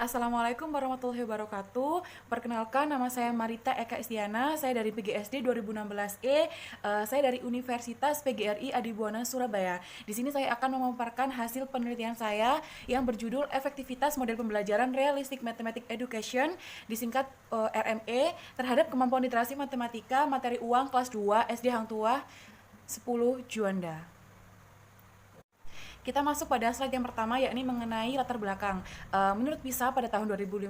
Assalamualaikum warahmatullahi wabarakatuh. Perkenalkan, nama saya Marita Eka Istiana. Saya dari PGSD 2016E. Saya dari Universitas PGRI Adibuana Surabaya. Di sini saya akan memaparkan hasil penelitian saya yang berjudul Efektivitas Model Pembelajaran Realistic Mathematics Education, disingkat RME, terhadap kemampuan literasi matematika materi uang kelas 2 SD Hang Tuah 10 Juanda. Kita masuk pada slide yang pertama, yakni mengenai latar belakang. Menurut PISA pada tahun 2015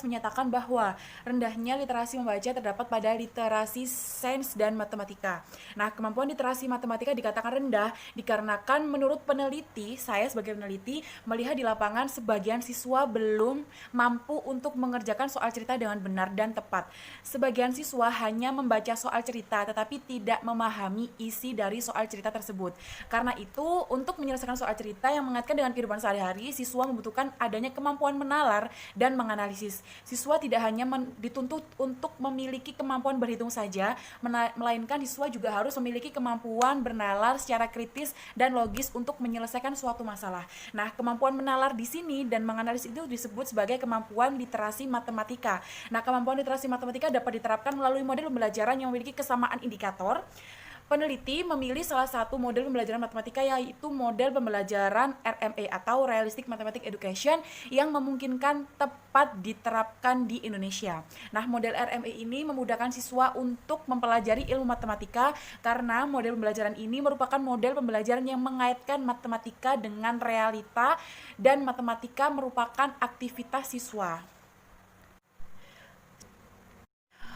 menyatakan bahwa rendahnya literasi membaca terdapat pada literasi sains dan matematika. Nah, kemampuan literasi matematika dikatakan rendah dikarenakan menurut peneliti, saya sebagai peneliti melihat di lapangan sebagian siswa belum mampu untuk mengerjakan soal cerita dengan benar dan tepat. Sebagian siswa hanya membaca soal cerita tetapi tidak memahami isi dari soal cerita tersebut. Karena itu, untuk menyelesaikan soal cerita yang mengaitkan dengan kehidupan sehari-hari, siswa membutuhkan adanya kemampuan menalar dan menganalisis. Siswa tidak hanya dituntut untuk memiliki kemampuan berhitung saja, melainkan siswa juga harus memiliki kemampuan bernalar secara kritis dan logis untuk menyelesaikan suatu masalah. Nah, kemampuan menalar di sini dan menganalisis itu disebut sebagai kemampuan literasi matematika. Nah, kemampuan literasi matematika dapat diterapkan melalui model pembelajaran yang memiliki kesamaan indikator. Peneliti memilih salah satu model pembelajaran matematika, yaitu model pembelajaran RME atau Realistic Mathematics Education, yang memungkinkan tepat diterapkan di Indonesia. Nah, model RME ini memudahkan siswa untuk mempelajari ilmu matematika karena model pembelajaran ini merupakan model pembelajaran yang mengaitkan matematika dengan realita dan matematika merupakan aktivitas siswa.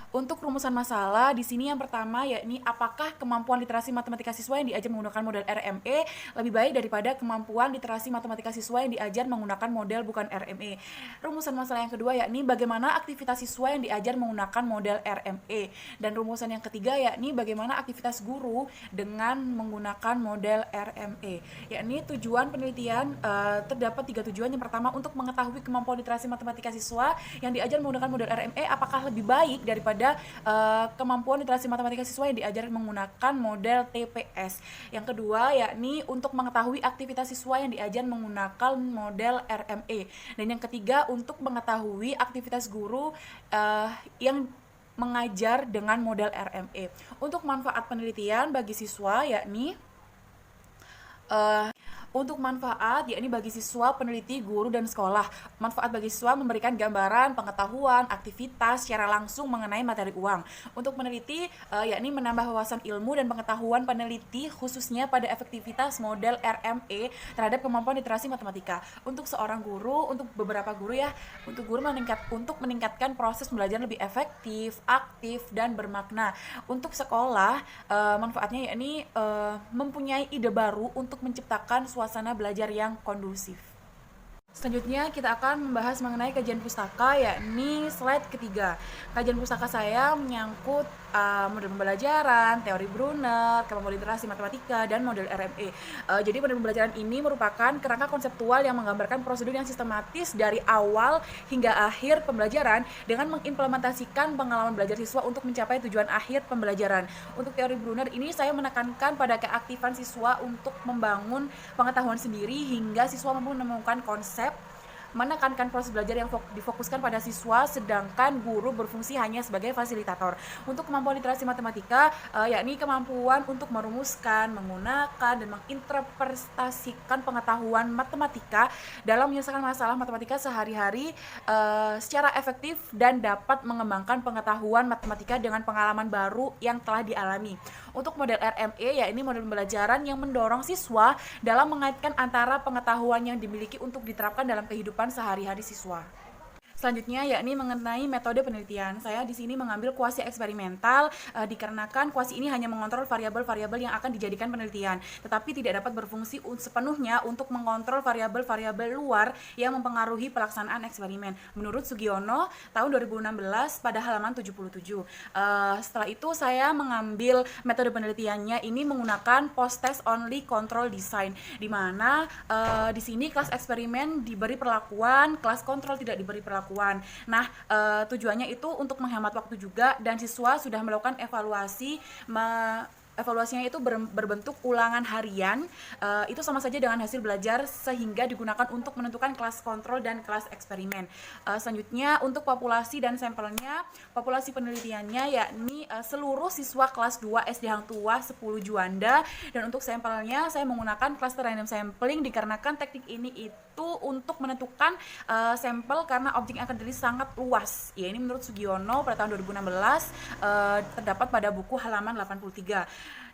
Untuk rumusan masalah di sini yang pertama, yakni apakah kemampuan literasi matematika siswa yang diajar menggunakan model RME lebih baik daripada kemampuan literasi matematika siswa yang diajar menggunakan model bukan RME. Rumusan masalah yang kedua yakni bagaimana aktivitas siswa yang diajar menggunakan model RME. Dan rumusan yang ketiga yakni bagaimana aktivitas guru dengan menggunakan model RME. Yakni tujuan penelitian terdapat 3 tujuan. Yang pertama, untuk mengetahui kemampuan literasi matematika siswa yang diajar menggunakan model RME apakah lebih baik daripada kemampuan literasi matematika siswa yang diajar menggunakan model TPS. Yang kedua yakni untuk mengetahui aktivitas siswa yang diajar menggunakan model RME. Dan yang ketiga, untuk mengetahui aktivitas guru yang mengajar dengan model RME. Untuk manfaat penelitian bagi siswa yakni untuk manfaat, yakni bagi siswa, peneliti, guru, dan sekolah. Manfaat bagi siswa memberikan gambaran, pengetahuan, aktivitas secara langsung mengenai materi uang. Untuk peneliti, yakni menambah wawasan ilmu dan pengetahuan peneliti khususnya pada efektivitas model RME terhadap kemampuan literasi matematika. Untuk seorang guru, untuk beberapa guru ya, untuk guru untuk meningkatkan proses belajar lebih efektif, aktif, dan bermakna. Untuk sekolah, manfaatnya yakni mempunyai ide baru untuk menciptakan suasana belajar yang kondusif. Selanjutnya kita akan membahas mengenai kajian pustaka, yakni slide ketiga. Kajian pustaka saya menyangkut model pembelajaran, teori Brunner, kemampuan literasi matematika, dan model RME. Jadi model pembelajaran ini merupakan kerangka konseptual yang menggambarkan prosedur yang sistematis dari awal hingga akhir pembelajaran dengan mengimplementasikan pengalaman belajar siswa untuk mencapai tujuan akhir pembelajaran. Untuk teori Brunner ini saya menekankan pada keaktifan siswa untuk membangun pengetahuan sendiri hingga siswa mampu menemukan konsep, menekankan proses belajar yang difokuskan pada siswa, sedangkan guru berfungsi hanya sebagai fasilitator. Untuk kemampuan literasi matematika, yakni kemampuan untuk merumuskan, menggunakan, dan menginterpretasikan pengetahuan matematika dalam menyelesaikan masalah matematika sehari-hari secara efektif dan dapat mengembangkan pengetahuan matematika dengan pengalaman baru yang telah dialami. Untuk model RME, yakni model pembelajaran yang mendorong siswa dalam mengaitkan antara pengetahuan yang dimiliki untuk diterapkan dalam kehidupan sehari-hari siswa. Selanjutnya yakni mengenai metode penelitian. Saya di sini mengambil kuasi eksperimental dikarenakan kuasi ini hanya mengontrol variabel-variabel yang akan dijadikan penelitian, tetapi tidak dapat berfungsi sepenuhnya untuk mengontrol variabel-variabel luar yang mempengaruhi pelaksanaan eksperimen. Menurut Sugiono tahun 2016 pada halaman 77. Setelah itu saya mengambil metode penelitiannya ini menggunakan post-test only control design, di mana di sini kelas eksperimen diberi perlakuan, kelas kontrol tidak diberi perlakuan. Nah, tujuannya itu untuk menghemat waktu juga, dan siswa sudah melakukan evaluasi evaluasinya itu berbentuk ulangan harian, itu sama saja dengan hasil belajar sehingga digunakan untuk menentukan kelas kontrol dan kelas eksperimen. Selanjutnya untuk populasi dan sampelnya, populasi penelitiannya yakni seluruh siswa kelas 2 SD Hang Tuah 10 Juanda, dan untuk sampelnya saya menggunakan cluster random sampling dikarenakan teknik ini itu untuk menentukan sampel karena objek yang akan diteliti sangat luas. Ya, ini menurut Sugiono pada tahun 2016 terdapat pada buku halaman 83.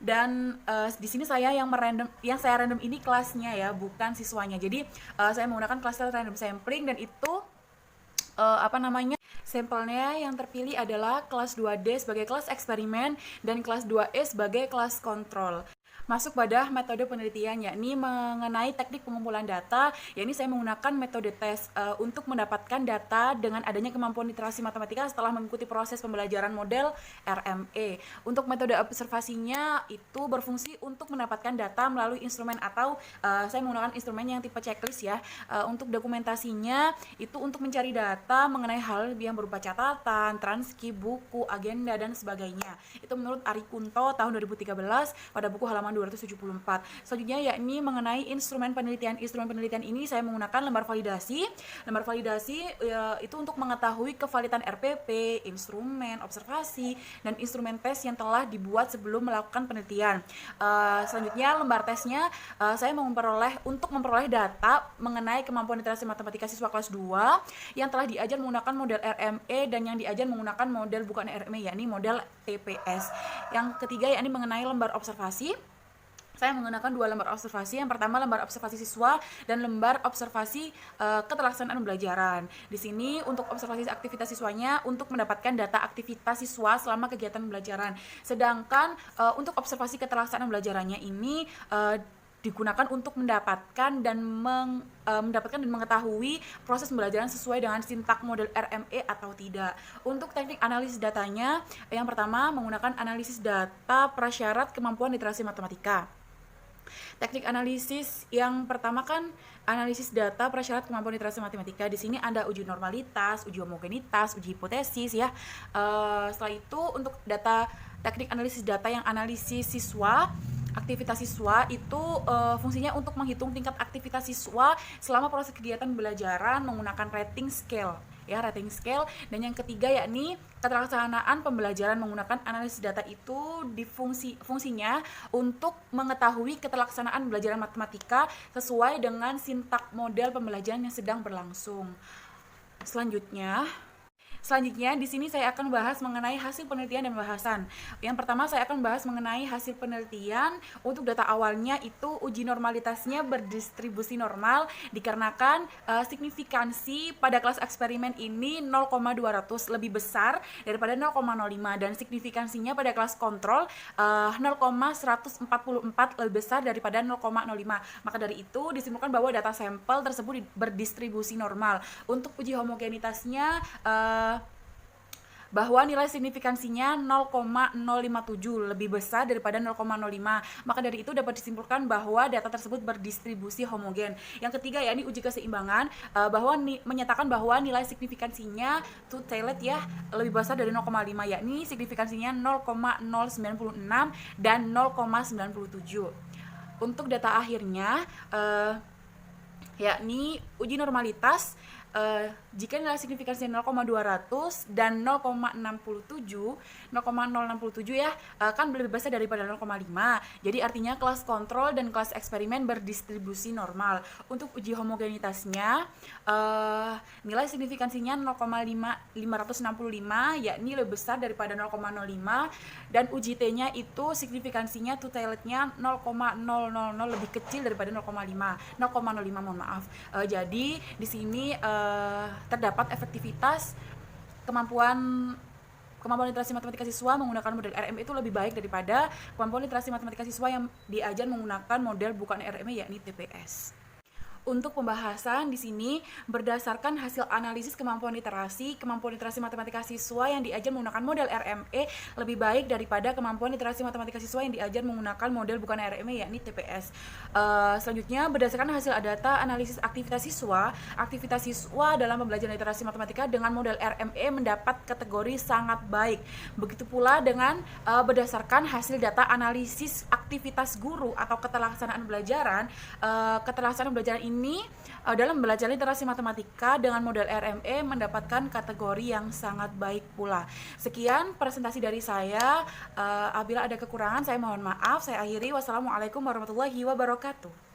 Dan di sini saya yang saya random ini kelasnya ya, bukan siswanya. Jadi saya menggunakan cluster random sampling, dan itu sampelnya yang terpilih adalah kelas 2D sebagai kelas eksperimen dan kelas 2E sebagai kelas kontrol. Masuk pada metode penelitian yakni mengenai teknik pengumpulan data, yakni saya menggunakan metode tes untuk mendapatkan data dengan adanya kemampuan literasi matematika setelah mengikuti proses pembelajaran model RME. Untuk metode observasinya itu berfungsi untuk mendapatkan data melalui instrumen atau saya menggunakan instrumen yang tipe checklist ya. Untuk dokumentasinya itu untuk mencari data mengenai hal yang berupa catatan, transkrip, buku, agenda, dan sebagainya. Itu menurut Ari Kunto tahun 2013 pada buku halaman 274. Selanjutnya yakni mengenai instrumen penelitian. Instrumen penelitian ini saya menggunakan lembar validasi. Lembar validasi itu untuk mengetahui kevalidan RPP, instrumen observasi, dan instrumen tes yang telah dibuat sebelum melakukan penelitian. Selanjutnya lembar tesnya saya untuk memperoleh data mengenai kemampuan literasi matematika siswa kelas 2 yang telah diajar menggunakan model RME dan yang diajar menggunakan model bukan RME yakni model TPS. Yang ketiga yakni mengenai lembar observasi. Saya menggunakan dua lembar observasi. Yang pertama lembar observasi siswa dan lembar observasi keterlaksanaan pembelajaran. Di sini untuk observasi aktivitas siswanya untuk mendapatkan data aktivitas siswa selama kegiatan pembelajaran. Sedangkan untuk observasi keterlaksanaan pembelajarannya ini digunakan untuk mendapatkan dan mengetahui proses pembelajaran sesuai dengan sintak model RME atau tidak. Untuk teknik analisis datanya, yang pertama menggunakan analisis data prasyarat kemampuan literasi matematika. Teknik analisis yang pertama kan analisis data prasyarat kemampuan literasi matematika. Di sini ada uji normalitas, uji homogenitas, uji hipotesis ya. Setelah itu untuk teknik analisis data yang analisis siswa, aktivitas siswa itu fungsinya untuk menghitung tingkat aktivitas siswa selama proses kegiatan pembelajaran menggunakan rating scale. Ya, rating scale. Dan yang ketiga yakni keterlaksanaan pembelajaran menggunakan analisis data itu fungsinya untuk mengetahui keterlaksanaan pembelajaran matematika sesuai dengan sintak model pembelajaran yang sedang berlangsung. Selanjutnya di sini saya akan bahas mengenai hasil penelitian dan bahasan. Yang pertama saya akan bahas mengenai hasil penelitian. Untuk data awalnya itu uji normalitasnya berdistribusi normal dikarenakan signifikansi pada kelas eksperimen ini 0,200 lebih besar daripada 0,05 dan signifikansinya pada kelas kontrol 0,144 lebih besar daripada 0,05. Maka dari itu disimpulkan bahwa data sampel tersebut berdistribusi normal. Untuk uji homogenitasnya bahwa nilai signifikansinya 0,057 lebih besar daripada 0,05. Maka dari itu dapat disimpulkan bahwa data tersebut berdistribusi homogen. Yang ketiga yakni uji keseimbangan, bahwa menyatakan bahwa nilai signifikansinya two-tailed ya lebih besar dari 0,5 yakni signifikansinya 0,096 dan 0,97. Untuk data akhirnya yakni uji normalitas, jika nilai signifikansi 0,200 dan 0,067 ya kan lebih besar daripada 0,5. Jadi artinya kelas kontrol dan kelas eksperimen berdistribusi normal. Untuk uji homogenitasnya nilai signifikansinya 0,565 yakni lebih besar daripada 0,05 dan uji T-nya itu signifikansinya two-tailednya 0,000 lebih kecil daripada 0,05 mohon maaf. Jadi di sini terdapat efektivitas kemampuan literasi matematika siswa menggunakan model RM itu lebih baik daripada kemampuan literasi matematika siswa yang diajar menggunakan model bukan RM yakni TPS. Untuk pembahasan di sini berdasarkan hasil analisis kemampuan literasi matematika siswa yang diajar menggunakan model RME lebih baik daripada kemampuan literasi matematika siswa yang diajar menggunakan model bukan RME yakni TPS. Selanjutnya berdasarkan hasil data analisis aktivitas siswa dalam pembelajaran literasi matematika dengan model RME mendapat kategori sangat baik. Begitu pula dengan berdasarkan hasil data analisis aktivitas guru atau keterlaksanaan belajaran ini dalam belajar literasi matematika dengan model RME mendapatkan kategori yang sangat baik pula. Sekian presentasi dari saya. Apabila ada kekurangan saya mohon maaf. Saya akhiri. Wassalamualaikum warahmatullahi wabarakatuh.